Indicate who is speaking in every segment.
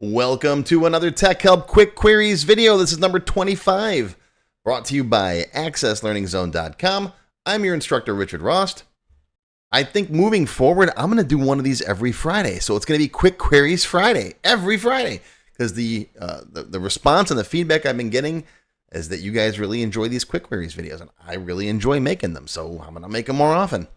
Speaker 1: Welcome to another Tech Help Quick Queries video. This is number 25, brought to you by AccessLearningZone.com. I'm your instructor, Richard Rost. I think moving forward, I'm going to do one of these every Friday. So it's going to be Quick Queries Friday, every Friday, because the response and the feedback I've been getting is that you guys really enjoy these Quick Queries videos, and I really enjoy making them, so I'm going to make them more often.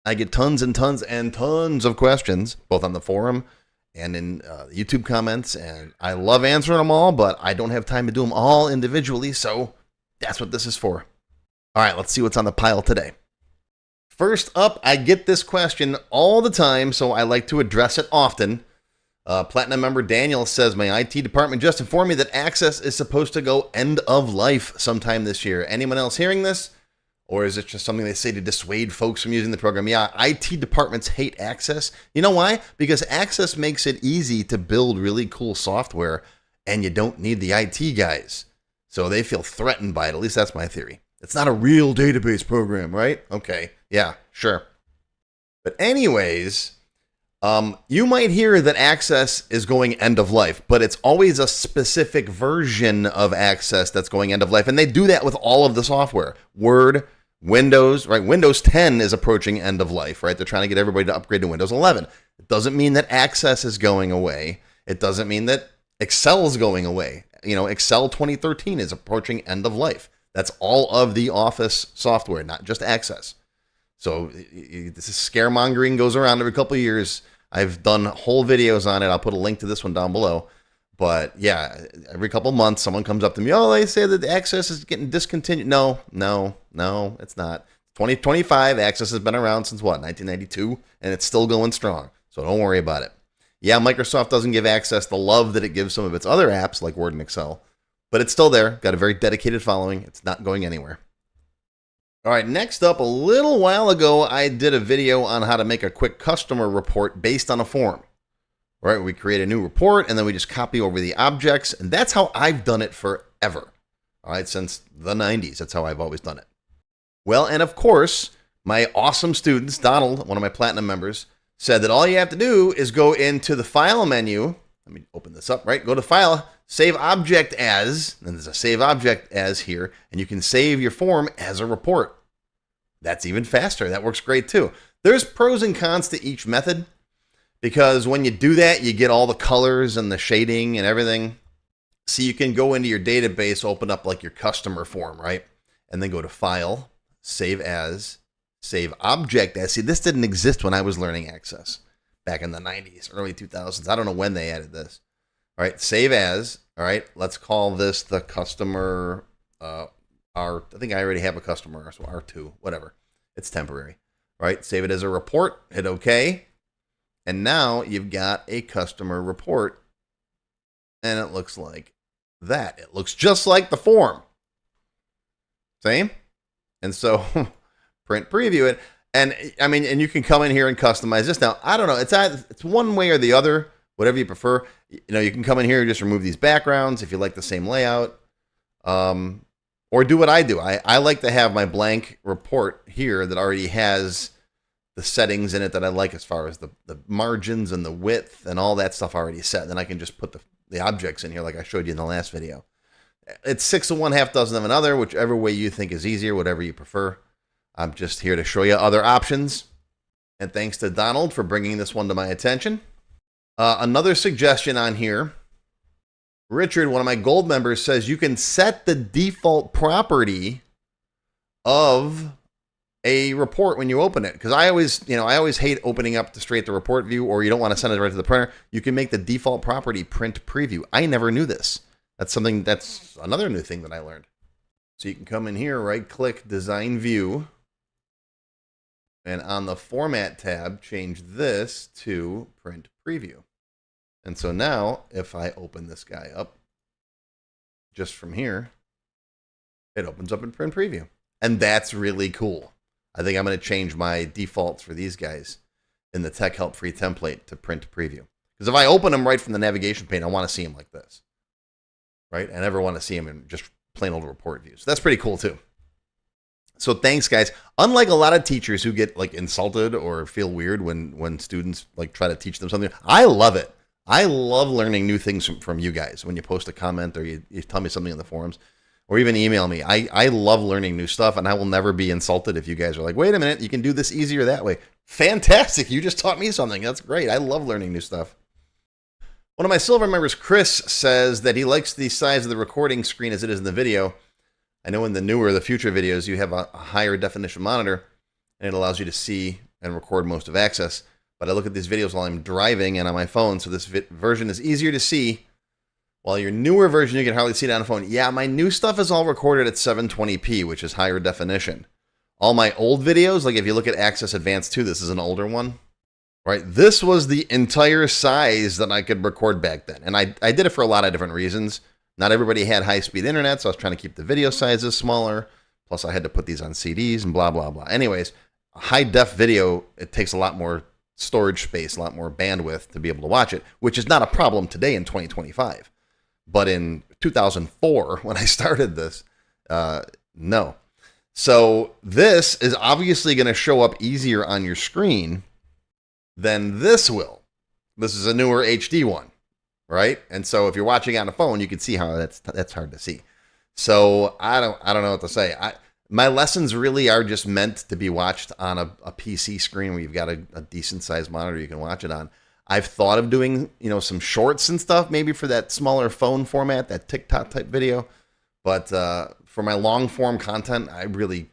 Speaker 1: I get tons and tons and tons of questions, both on the forum and in YouTube comments, and I love answering them all, but I don't have time to do them all individually, so that's what this is for. All right, let's see what's on the pile today. First up, I get this question all the time, so I like to address it often. Platinum member Daniel says, my IT department just informed me that Access is supposed to go end of life sometime this year. Anyone else hearing this? Or is it just something they say to dissuade folks from using the program? Yeah, IT departments hate Access. You know why? Because Access makes it easy to build really cool software, and you don't need the IT guys. So they feel threatened by it. At least that's my theory. It's not a real database program, right? Okay, yeah, sure. But anyways, you might hear that Access is going end of life, but it's always a specific version of Access that's going end of life. And they do that with all of the software. Word, Windows, right? Windows 10 is approaching end of life, right? They're trying to get everybody to upgrade to Windows 11. It doesn't mean that Access is going away. It doesn't mean that Excel is going away. You know, Excel 2013 is approaching end of life. That's all of the Office software, not just Access. So this is scaremongering, goes around every couple of years. I've done whole videos on it. I'll put a link to this one down below. But yeah, every couple of months, someone comes up to me, oh, they say that the Access is getting discontinued. No, it's not. 2025, Access has been around since what, 1992? And it's still going strong. So don't worry about it. Yeah, Microsoft doesn't give Access the love that it gives some of its other apps like Word and Excel. But it's still there. Got a very dedicated following. It's not going anywhere. All right, next up, a little while ago, I did a video on how to make a quick customer report based on a form. Right, we create a new report, and then we just copy over the objects, and that's how I've done it forever. All right, since the 90s, that's how I've always done it. Well, and of course, my awesome students, Donald, one of my platinum members, said that all you have to do is go into the File menu. Let me open this up, right? Go to File, Save Object As, and there's a Save Object As here, and you can save your form as a report. That's even faster. That works great too. There's pros and cons to each method, because when you do that, you get all the colors and the shading and everything. So you can go into your database, open up like your customer form, right? And then go to File, Save As, Save Object As. See, this didn't exist when I was learning Access back in the 90s, early 2000s. I don't know when they added this. All right, Save As. All right, let's call this the customer I think I already have a customer, so R2, whatever. It's temporary. All right, save it as a report, hit OK. And now you've got a customer report, and it looks like that. It looks just like the form. Same? And so print preview it. And I mean, and you can come in here and customize this. Now, I don't know. It's one way or the other, whatever you prefer. You know, you can come in here and just remove these backgrounds if you like the same layout. Or do what I do. I like to have my blank report here that already has the settings in it that I like as far as the margins and the width and all that stuff already set. Then I can just put the objects in here like I showed you in the last video. It's 6 of one, half dozen of another, whichever way you think is easier, whatever you prefer. I'm just here to show you other options. And thanks to Donald for bringing this one to my attention. Another suggestion on here. Richard, one of my gold members, says you can set the default property of a report when you open it. Because I always hate opening up the report view, or you don't want to send it right to the printer. You can make the default property print preview. I never knew this. That's another new thing that I learned. So you can come in here, right click Design View, and on the Format tab, change this to Print Preview. And so now, if I open this guy up, just from here, it opens up in Print Preview. And that's really cool. I think I'm going to change my defaults for these guys in the Tech Help free template to Print Preview. Because if I open them right from the navigation pane, I want to see them like this. Right? I never want to see them in just plain old report views. So that's pretty cool too. So thanks, guys. Unlike a lot of teachers who get like insulted or feel weird when students like try to teach them something, I love it. I love learning new things from you guys when you post a comment or you tell me something in the forums or even email me. I love learning new stuff, and I will never be insulted if you guys are like, wait a minute, you can do this easier that way. Fantastic. You just taught me something. That's great. I love learning new stuff. One of my silver members, Chris, says that he likes the size of the recording screen as it is in the video. I know in the future videos, you have a higher definition monitor, and it allows you to see and record most of Access. But I look at these videos while I'm driving and on my phone, so this version is easier to see. While your newer version, you can hardly see it on a phone. Yeah, my new stuff is all recorded at 720p, which is higher definition. All my old videos, like if you look at Access Advanced 2, this is an older one. Right, this was the entire size that I could record back then. And I did it for a lot of different reasons. Not everybody had high-speed internet, so I was trying to keep the video sizes smaller. Plus, I had to put these on CDs and blah, blah, blah. Anyways, high-def video, it takes a lot more storage space, a lot more bandwidth to be able to watch it, which is not a problem today in 2025. But in 2004, when I started this, no. So this is obviously going to show up easier on your screen than this will. This is a newer HD one, right? And so if you're watching on a phone, you can see how that's hard to see. So I don't know what to say. My lessons really are just meant to be watched on a PC screen where you've got a decent sized monitor you can watch it on. I've thought of doing, some shorts and stuff, maybe for that smaller phone format, that TikTok type video. But for my long form content,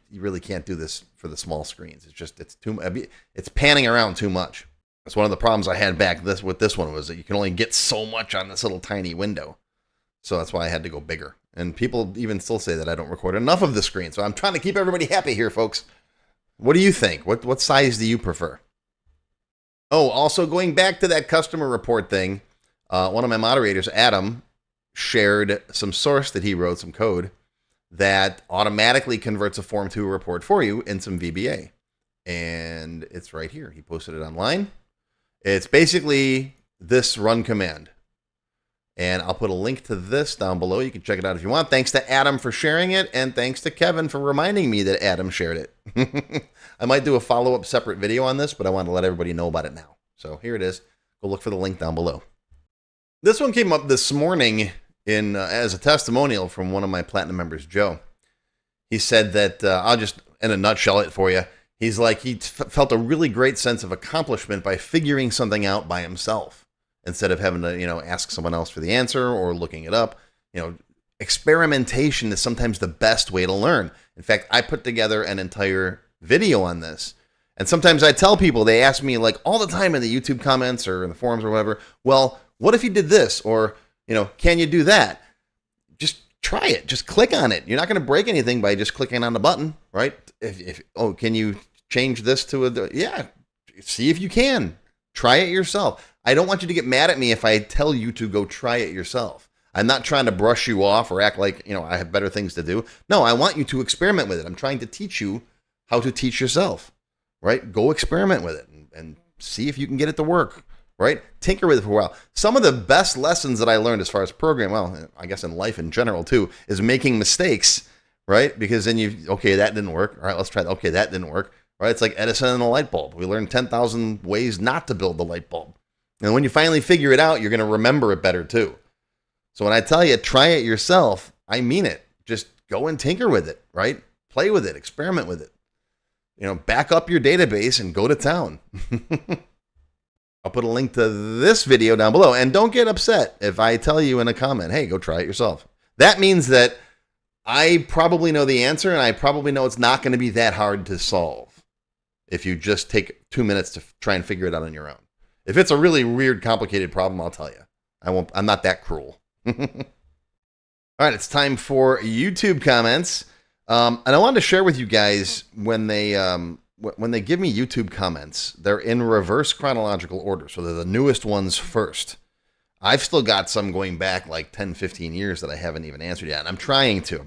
Speaker 1: you really can't do this for the small screens. It's panning around too much. That's one of the problems I had with this one was that you can only get so much on this little tiny window. So that's why I had to go bigger. And people even still say that I don't record enough of the screen. So I'm trying to keep everybody happy here, folks. What do you think? What size do you prefer? Oh, also going back to that customer report thing, one of my moderators, Adam, shared some source that he wrote, some code, that automatically converts a form to a report for you in some VBA. And it's right here. He posted it online. It's basically this run command. And I'll put a link to this down below. You can check it out if you want. Thanks to Adam for sharing it. And thanks to Kevin for reminding me that Adam shared it. I might do a follow-up separate video on this, but I want to let everybody know about it now. So here it is. Go look for the link down below. This one came up this morning as a testimonial from one of my Platinum members, Joe. He said that, I'll just, in a nutshell, it for you. He's like, he felt a really great sense of accomplishment by figuring something out by himself instead of having to, ask someone else for the answer or looking it up. Experimentation is sometimes the best way to learn. In fact, I put together an entire video on this. And sometimes I tell people, they ask me like all the time in the YouTube comments or in the forums or whatever, well, what if you did this? Or, can you do that? Just try it. Just click on it. You're not going to break anything by just clicking on the button, right? Can you change this to yeah, see if you can. Try it yourself. I don't want you to get mad at me if I tell you to go try it yourself. I'm not trying to brush you off or act like, I have better things to do. No, I want you to experiment with it. I'm trying to teach you how to teach yourself, right? Go experiment with it and see if you can get it to work, right? Tinker with it for a while. Some of the best lessons that I learned as far as programming, well, I guess in life in general too, is making mistakes, right? Because then okay, that didn't work. All right, let's try that. Okay, that didn't work, right? It's like Edison and the light bulb. We learned 10,000 ways not to build the light bulb. And when you finally figure it out, you're going to remember it better too. So when I tell you, try it yourself, I mean it. Just go and tinker with it, right? Play with it, experiment with it. Back up your database and go to town. I'll put a link to this video down below. And don't get upset if I tell you in a comment, hey, go try it yourself. That means that I probably know the answer, and I probably know it's not going to be that hard to solve if you just take 2 minutes to try and figure it out on your own. If it's a really weird, complicated problem, I'll tell you. I'm not that cruel. All right, it's time for YouTube comments. And I wanted to share with you guys when they give me YouTube comments, they're in reverse chronological order. So they're the newest ones first. I've still got some going back like 10, 15 years that I haven't even answered yet. And I'm trying to.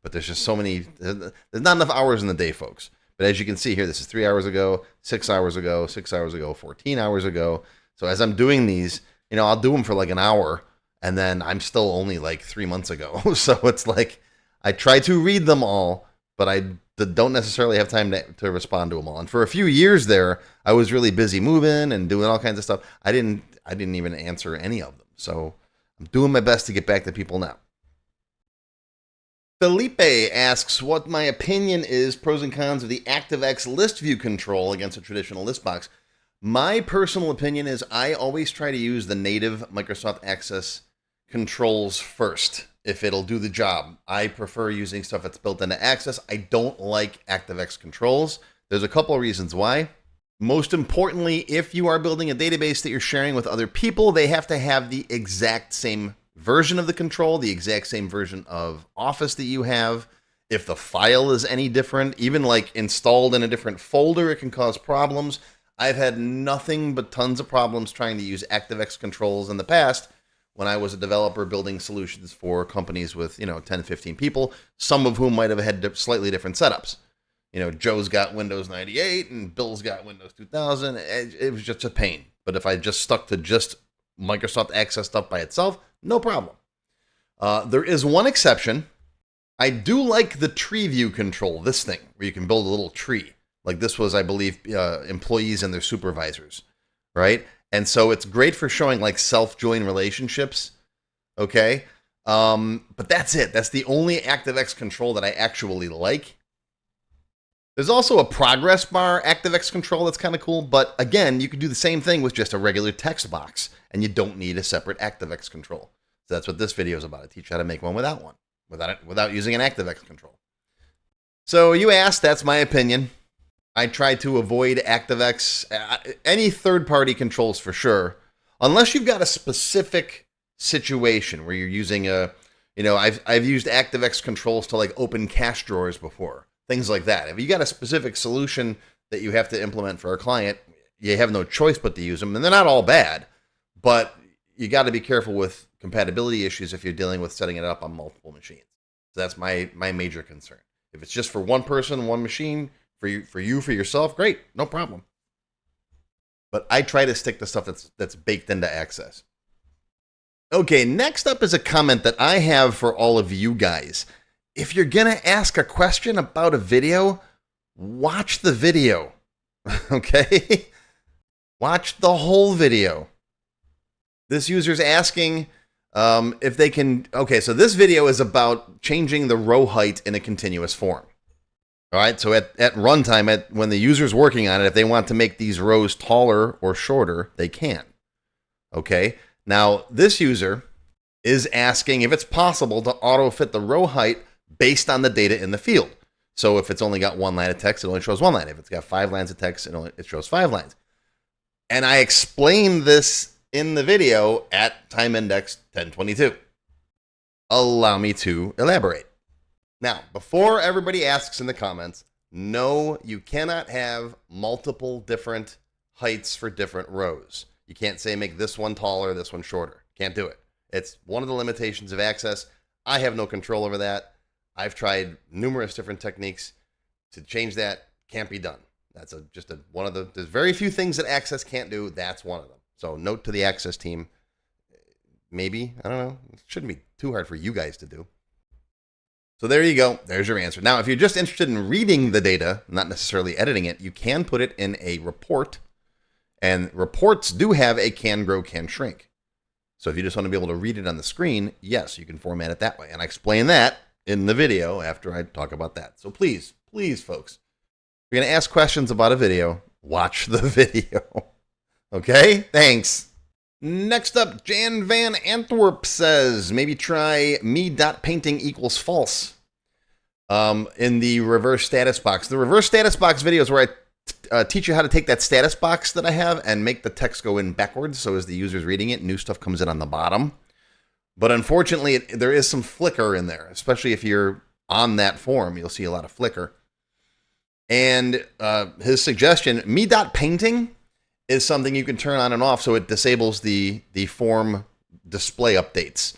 Speaker 1: But there's just so many. There's not enough hours in the day, folks. But as you can see here, this is 3 hours ago, 6 hours ago, 6 hours ago, 14 hours ago. So as I'm doing these, I'll do them for like an hour. And then I'm still only like 3 months ago. So it's like I try to read them all, but but I don't necessarily have time to respond to them all. And for a few years there, I was really busy moving and doing all kinds of stuff. I didn't even answer any of them. So I'm doing my best to get back to people now. Felipe asks what my opinion is, pros and cons of the ActiveX list view control against a traditional list box. My personal opinion is I always try to use the native Microsoft Access controls first if it'll do the job. I prefer using stuff that's built into Access. I don't like ActiveX controls. There's a couple of reasons why. Most importantly, if you are building a database that you're sharing with other people, they have to have the exact same version of the control, the exact same version of Office that you have. If the file is any different, even like installed in a different folder, it can cause problems. I've had nothing but tons of problems trying to use ActiveX controls in the past when I was a developer building solutions for companies with, 10, 15 people, some of whom might have had slightly different setups. Joe's got Windows 98 and Bill's got Windows 2000. It was just a pain. But if I just stuck to just Microsoft Access stuff by itself, no problem. There is one exception. I do like the TreeView control, this thing, where you can build a little tree. Like this was, I believe, employees and their supervisors, right? And so it's great for showing like self-join relationships, okay? But that's it. That's the only ActiveX control that I actually like. There's also a progress bar ActiveX control that's kind of cool, but again, you can do the same thing with just a regular text box, and you don't need a separate ActiveX control. So that's what this video is about. I teach you how to make one, without using an ActiveX control. So you asked, that's my opinion. I try to avoid ActiveX, any third-party controls for sure, unless you've got a specific situation where you're using I've used ActiveX controls to like open cache drawers before, things like that. If you got a specific solution that you have to implement for a client, you have no choice but to use them, and they're not all bad, but you got to be careful with compatibility issues if you're dealing with setting it up on multiple machines. So that's my major concern. If it's just for one person, one machine, for yourself, great, no problem. But I try to stick to stuff that's baked into Access. Okay, next up is a comment that I have for all of you guys. If you're gonna ask a question about a video, watch the video, okay? Watch the whole video. This user's asking if they can, okay, so this video is about changing the row height in a continuous form. All right, so at runtime, when the user's working on it, if they want to make these rows taller or shorter, they can. Okay, now this user is asking if it's possible to auto-fit the row height based on the data in the field. So if it's only got one line of text, it only shows one line. If it's got 5 lines of text, it shows 5 lines. And I explained this in the video at time index 1022. Allow me to elaborate. Now, before everybody asks in the comments, no, you cannot have multiple different heights for different rows. You can't say make this one taller, this one shorter. Can't do it. It's one of the limitations of Access. I have no control over that. I've tried numerous different techniques to change that. Can't be done. That's one of the, there's very few things that Access can't do. That's one of them. So note to the Access team, maybe, I don't know, it shouldn't be too hard for you guys to do. So there you go. There's your answer. Now, if you're just interested in reading the data, not necessarily editing it, you can put it in a report. And reports do have a can grow, can shrink. So if you just want to be able to read it on the screen, yes, you can format it that way. And I explain that in the video after I talk about that. So please, folks, if you're going to ask questions about a video, watch the video. Okay? Thanks. Next up, Jan Van Antwerp says, maybe try me.painting equals false in the reverse status box. The reverse status box video is where I teach you how to take that status box that I have and make the text go in backwards. So as the user's reading it, new stuff comes in on the bottom. But unfortunately, there is some flicker in there, especially if you're on that form, you'll see a lot of flicker. And his suggestion, me.painting, is something you can turn on and off so it disables the form display updates.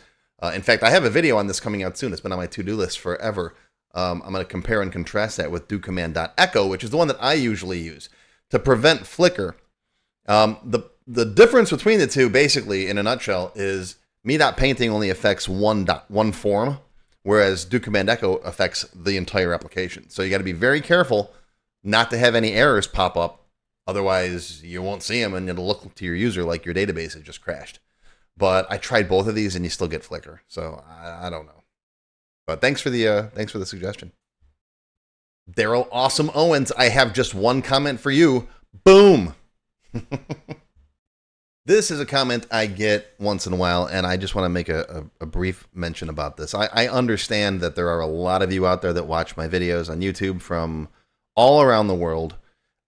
Speaker 1: In fact, I have a video on this coming out soon. It's been on my to-do list forever. I'm going to compare and contrast that with docommand.echo, which is the one that I usually use to prevent flicker. The difference between the two, basically, in a nutshell, is me.painting only affects one form, whereas do command echo affects the entire application. So you got to be very careful not to have any errors pop up. Otherwise, you won't see them, and it'll look to your user like your database has just crashed. But I tried both of these, and you still get flicker. So I don't know. But thanks for the suggestion. Daryl Awesome Owens, I have just one comment for you. Boom. This is a comment I get once in a while, and I just want to make a brief mention about this. I understand that there are a lot of you out there that watch my videos on YouTube from all around the world,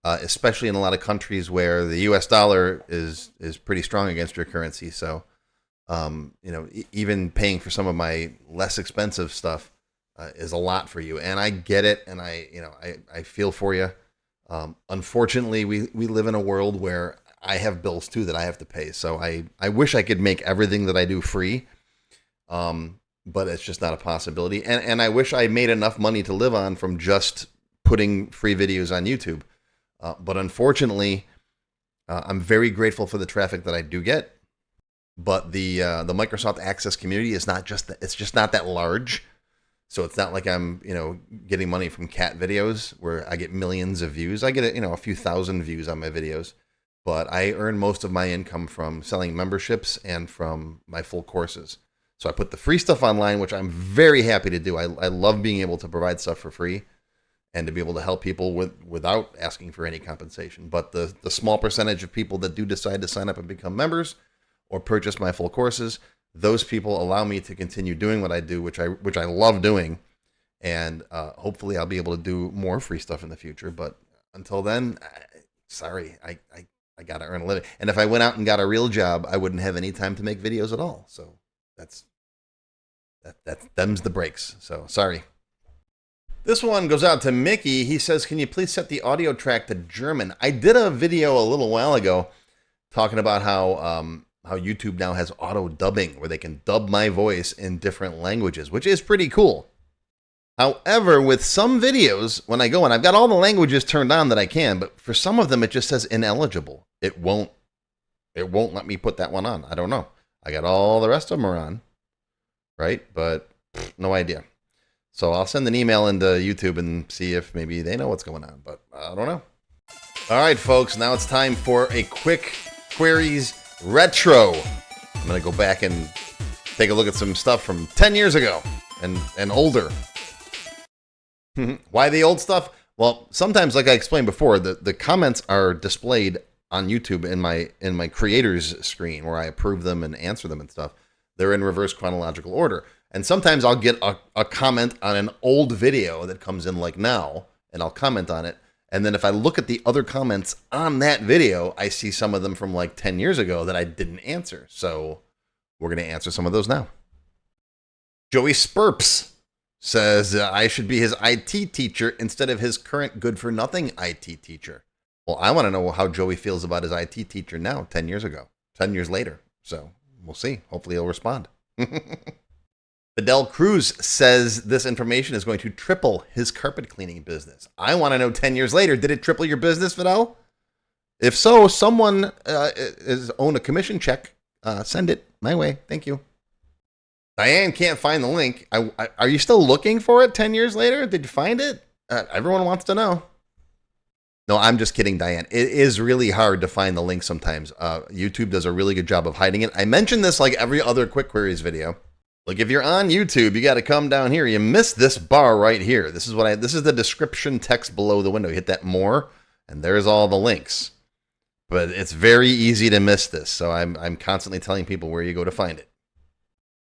Speaker 1: especially in a lot of countries where the US dollar is pretty strong against your currency. So, even paying for some of my less expensive stuff is a lot for you, and I get it, and I feel for you. Unfortunately, we live in a world where I have bills too that I have to pay. So I wish I could make everything that I do free, but it's just not a possibility. And I wish I made enough money to live on from just putting free videos on YouTube. But unfortunately, I'm very grateful for the traffic that I do get. But the Microsoft Access community is not just it's just not that large. So it's not like I'm, getting money from cat videos where I get millions of views. I get, a few thousand views on my videos, but I earn most of my income from selling memberships and from my full courses. So I put the free stuff online, which I'm very happy to do. I love being able to provide stuff for free and to be able to help people without asking for any compensation. But the small percentage of people that do decide to sign up and become members or purchase my full courses, those people allow me to continue doing what I do, which I love doing, and hopefully I'll be able to do more free stuff in the future. But until then, sorry, I got to earn a living. And if I went out and got a real job, I wouldn't have any time to make videos at all. So them's the breaks. So sorry. This one goes out to Mickey. He says, "Can you please set the audio track to German?" I did a video a little while ago talking about how YouTube now has auto dubbing, where they can dub my voice in different languages, which is pretty cool. However, with some videos, when I go in, I've got all the languages turned on that I can, but for some of them, it just says ineligible. It won't let me put that one on. I don't know. I got all the rest of them are on, right? But no idea. So I'll send an email into YouTube and see if maybe they know what's going on, but I don't know. All right, folks, now it's time for a quick queries retro. I'm going to go back and take a look at some stuff from 10 years ago and older. Why the old stuff? Well, sometimes, like I explained before, the comments are displayed on YouTube in my creators screen where I approve them and answer them and stuff. They're in reverse chronological order. And sometimes I'll get a comment on an old video that comes in like now, and I'll comment on it. And then if I look at the other comments on that video, I see some of them from like 10 years ago that I didn't answer. So we're going to answer some of those now. Joey Spurps says I should be his IT teacher instead of his current good-for-nothing IT teacher. Well, I want to know how Joey feels about his IT teacher now, 10 years ago, 10 years later. So we'll see. Hopefully he'll respond. Fidel Cruz says this information is going to triple his carpet cleaning business. I want to know 10 years later, did it triple your business, Fidel? If so, someone is own a commission check. Send it my way. Thank you. Diane can't find the link. Are you still looking for it 10 years later? Did you find it? Everyone wants to know. No, I'm just kidding, Diane. It is really hard to find the link sometimes. YouTube does a really good job of hiding it. I mentioned this like every other quick queries video. Like if you're on YouTube, you got to come down here. You missed this bar right here. This is the description text below the window. You hit that more, and there's all the links. But it's very easy to miss this, so I'm constantly telling people where you go to find it.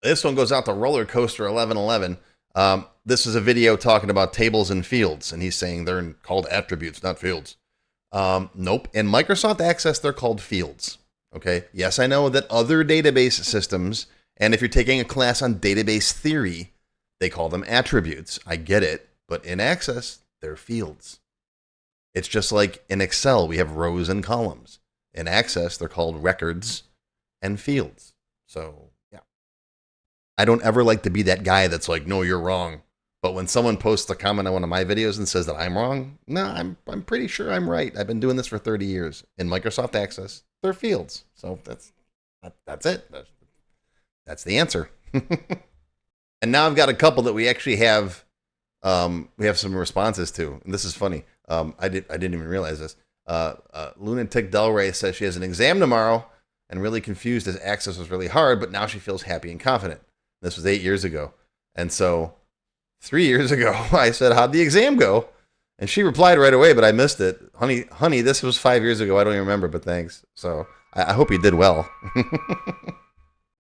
Speaker 1: This one goes out to Roller Coaster 1111. This is a video talking about tables and fields, and he's saying they're called attributes, not fields. Nope. In Microsoft Access, they're called fields. Okay. Yes, I know that other database systems, and if you're taking a class on database theory, they call them attributes. I get it. But in Access, they're fields. It's just like in Excel, we have rows and columns. In Access, they're called records and fields. So, yeah. I don't ever like to be that guy that's like, no, you're wrong. But when someone posts a comment on one of my videos and says that I'm wrong, no, I'm pretty sure I'm right. I've been doing this for 30 years. In Microsoft Access, they're fields. So that's it. That's the answer. And now I've got a couple that we actually have. We have some responses to, and this is funny. I didn't even realize this. Lunatic Delray says she has an exam tomorrow and really confused as Access was really hard, but now she feels happy and confident. This was 8 years ago. And so 3 years ago, I said, how'd the exam go? And she replied right away, but I missed it. Honey, this was 5 years ago. I don't even remember, but thanks. So I hope you did well.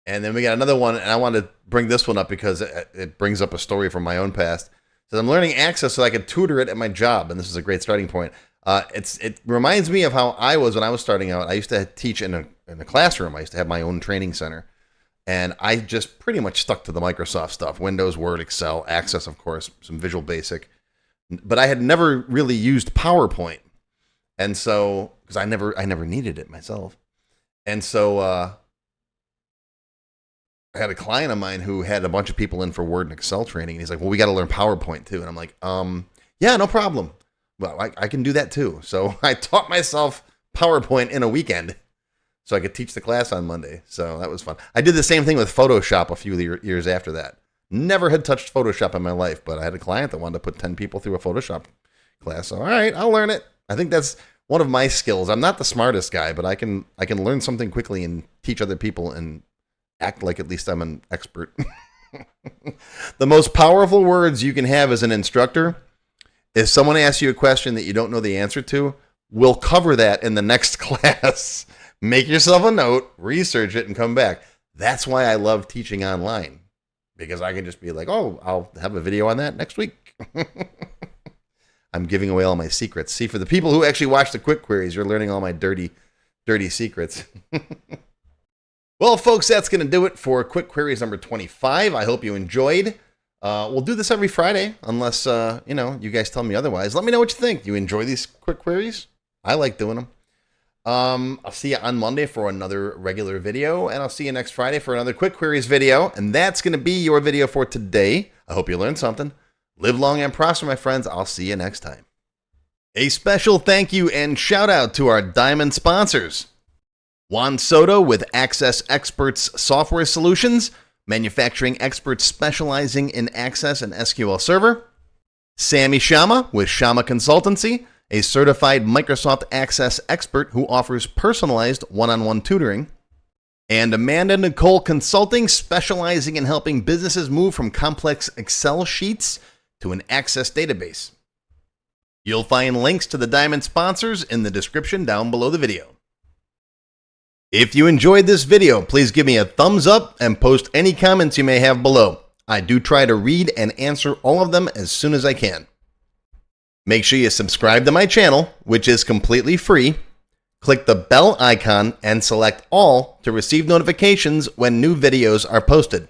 Speaker 1: And then we got another one, and I wanted to bring this one up because it brings up a story from my own past. It says, I'm learning Access so I can tutor it at my job, and this is a great starting point. It reminds me of how I was when I was starting out. I used to teach in a classroom. I used to have my own training center, and I just pretty much stuck to the Microsoft stuff: Windows, Word, Excel, Access, of course, some Visual Basic. But I had never really used PowerPoint, and so because I never needed it myself, and so I had a client of mine who had a bunch of people in for Word and Excel training, and he's like, "Well, we got to learn PowerPoint too," and I'm like, "Yeah, no problem. Well, I can do that too." So I taught myself PowerPoint in a weekend, so I could teach the class on Monday. So that was fun. I did the same thing with Photoshop a few years after that. Never had touched Photoshop in my life, but I had a client that wanted to put 10 people through a Photoshop class. So, all right, I'll learn it. I think that's one of my skills. I'm not the smartest guy, but I can learn something quickly and teach other people and act like at least I'm an expert. The most powerful words you can have as an instructor, if someone asks you a question that you don't know the answer to, we'll cover that in the next class. Make yourself a note, research it, and come back. That's why I love teaching online, because I can just be like, oh, I'll have a video on that next week. I'm giving away all my secrets. See, for the people who actually watch the quick queries, you're learning all my dirty secrets. Well, folks, that's going to do it for Quick Queries number 25. I hope you enjoyed. We'll do this every Friday, unless, you guys tell me otherwise. Let me know what you think. Do you enjoy these quick queries? I like doing them. I'll see you on Monday for another regular video, and I'll see you next Friday for another Quick Queries video, and that's going to be your video for today. I hope you learned something. Live long and prosper, my friends. I'll see you next time. A special thank you and shout out to our diamond sponsors: Juan Soto with Access Experts Software Solutions, manufacturing experts specializing in Access and SQL Server; Sammy Shama with Shama Consultancy, a certified Microsoft Access expert who offers personalized one-on-one tutoring; and Amanda Nicole Consulting, specializing in helping businesses move from complex Excel sheets to an Access database. You'll find links to the diamond sponsors in the description down below the video. If you enjoyed this video, please give me a thumbs up and post any comments you may have below. I do try to read and answer all of them as soon as I can. Make sure you subscribe to my channel, which is completely free. Click the bell icon and select all to receive notifications when new videos are posted.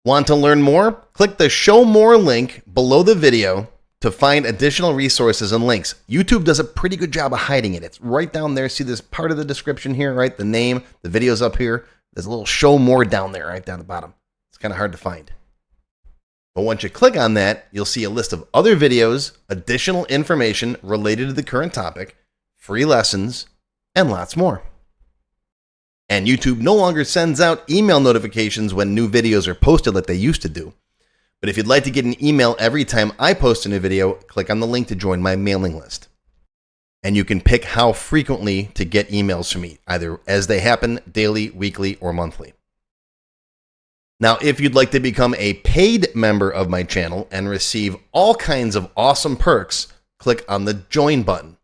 Speaker 1: Want to learn more? Click the Show More link below the video to find additional resources and links. YouTube does a pretty good job of hiding it. It's right down there. See this part of the description here, right? The name, the video's up here. There's a little Show More down there, right down the bottom. It's kind of hard to find. But once you click on that, you'll see a list of other videos, additional information related to the current topic, free lessons, and lots more. And YouTube no longer sends out email notifications when new videos are posted like they used to do. But if you'd like to get an email every time I post a new video, click on the link to join my mailing list. And you can pick how frequently to get emails from me, either as they happen, daily, weekly, or monthly. Now, if you'd like to become a paid member of my channel and receive all kinds of awesome perks, click on the Join button.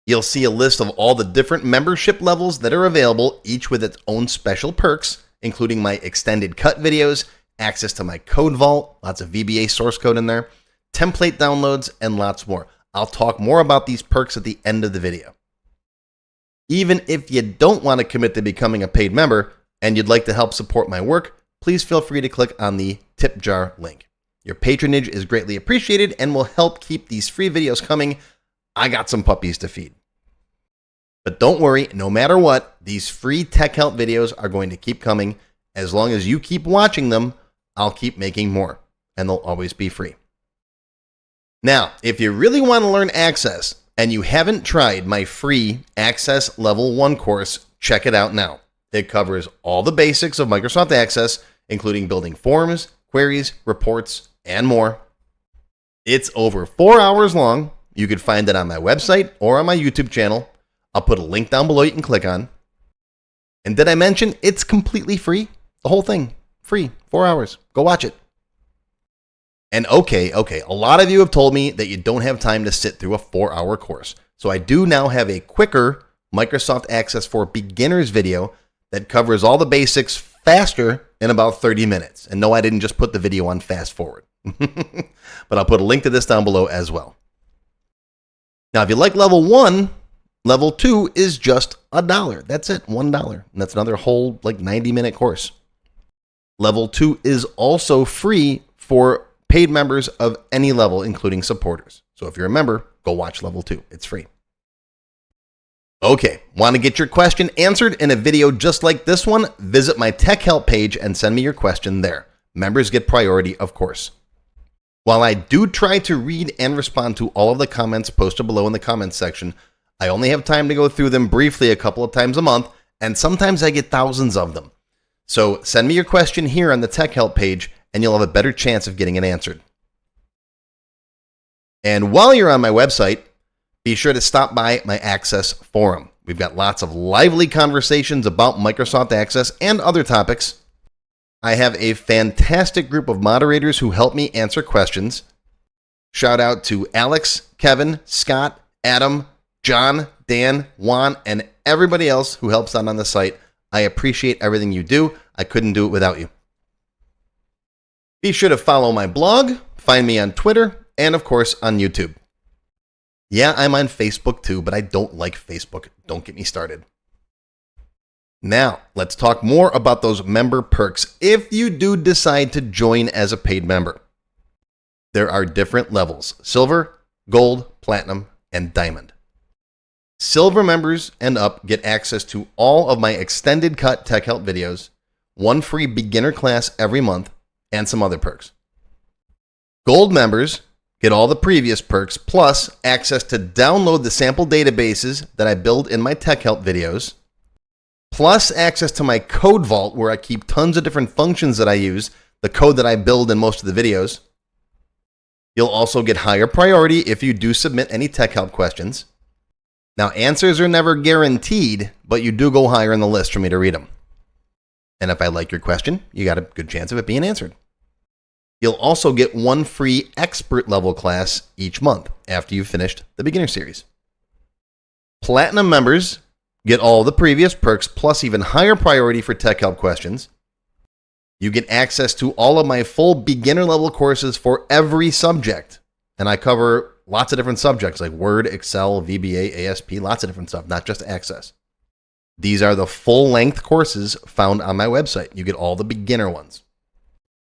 Speaker 1: You'll see a list of all the different membership levels that are available, each with its own special perks, including my extended cut videos, access to my code vault, lots of VBA source code in there, template downloads, and lots more. I'll talk more about these perks at the end of the video. Even if you don't want to commit to becoming a paid member and you'd like to help support my work, please feel free to click on the tip jar link. Your patronage is greatly appreciated and will help keep these free videos coming. I got some puppies to feed. But don't worry, no matter what, these free tech help videos are going to keep coming. As long as you keep watching them, I'll keep making more, and they'll always be free. Now, if you really want to learn Access and you haven't tried my free Access Level 1 course, check it out now. It covers all the basics of Microsoft Access, including building forms, queries, reports, and more. It's over 4 hours long. You can find it on my website or on my YouTube channel. I'll put a link down below you can click on. And did I mention it's completely free? The whole thing, free, 4 hours. Go watch it. And okay, a lot of you have told me that you don't have time to sit through a 4-hour course. So I do now have a quicker Microsoft Access for Beginners video that covers all the basics faster in about 30 minutes. And no, I didn't just put the video on fast forward. But I'll put a link to this down below as well. Now, if you like level 1, level 2 is just $1. That's it, $1. And that's another whole 90-minute course. Level 2 is also free for paid members of any level, including supporters. So if you're a member, go watch level 2. It's free. Okay, want to get your question answered in a video just like this one? Visit my tech help page and send me your question there. Members get priority, of course. While I do try to read and respond to all of the comments posted below in the comments section, I only have time to go through them briefly a couple of times a month, and sometimes I get thousands of them. So send me your question here on the tech help page, and you'll have a better chance of getting it answered. And while you're on my website, be sure to stop by my Access forum. We've got lots of lively conversations about Microsoft Access and other topics. I have a fantastic group of moderators who help me answer questions. Shout out to Alex, Kevin, Scott, Adam, John, Dan, Juan, and everybody else who helps out on the site. I appreciate everything you do. I couldn't do it without you. Be sure to follow my blog, find me on Twitter, and of course on YouTube. Yeah, I'm on Facebook too, but I don't like Facebook. Don't get me started. Now, let's talk more about those member perks if you do decide to join as a paid member. There are different levels: silver, gold, platinum, and diamond. Silver members and up get access to all of my extended cut tech help videos, one free beginner class every month, and some other perks. Gold members get all the previous perks, plus access to download the sample databases that I build in my tech help videos, plus access to my code vault where I keep tons of different functions that I use, the code that I build in most of the videos. You'll also get higher priority if you do submit any tech help questions. Now, answers are never guaranteed, but you do go higher in the list for me to read them. And if I like your question, you got a good chance of it being answered. You'll also get one free expert level class each month after you've finished the beginner series. Platinum members get all the previous perks plus even higher priority for tech help questions. You get access to all of my full beginner level courses for every subject. And I cover lots of different subjects like Word, Excel, VBA, ASP, lots of different stuff, not just Access. These are the full-length courses found on my website. You get all the beginner ones.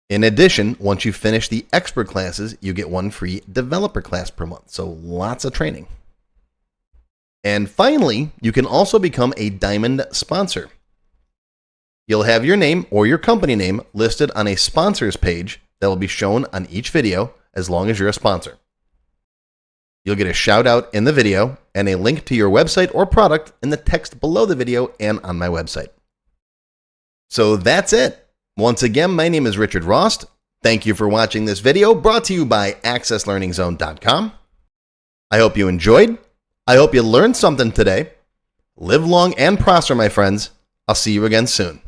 Speaker 1: In addition, once you finish the expert classes, you get one free developer class per month. So lots of training. And finally, you can also become a Diamond sponsor. You'll have your name or your company name listed on a sponsors page that will be shown on each video as long as you're a sponsor. You'll get a shout out in the video and a link to your website or product in the text below the video and on my website. So that's it. Once again, my name is Richard Rost. Thank you for watching this video brought to you by AccessLearningZone.com. I hope you enjoyed. I hope you learned something today. Live long and prosper, my friends. I'll see you again soon.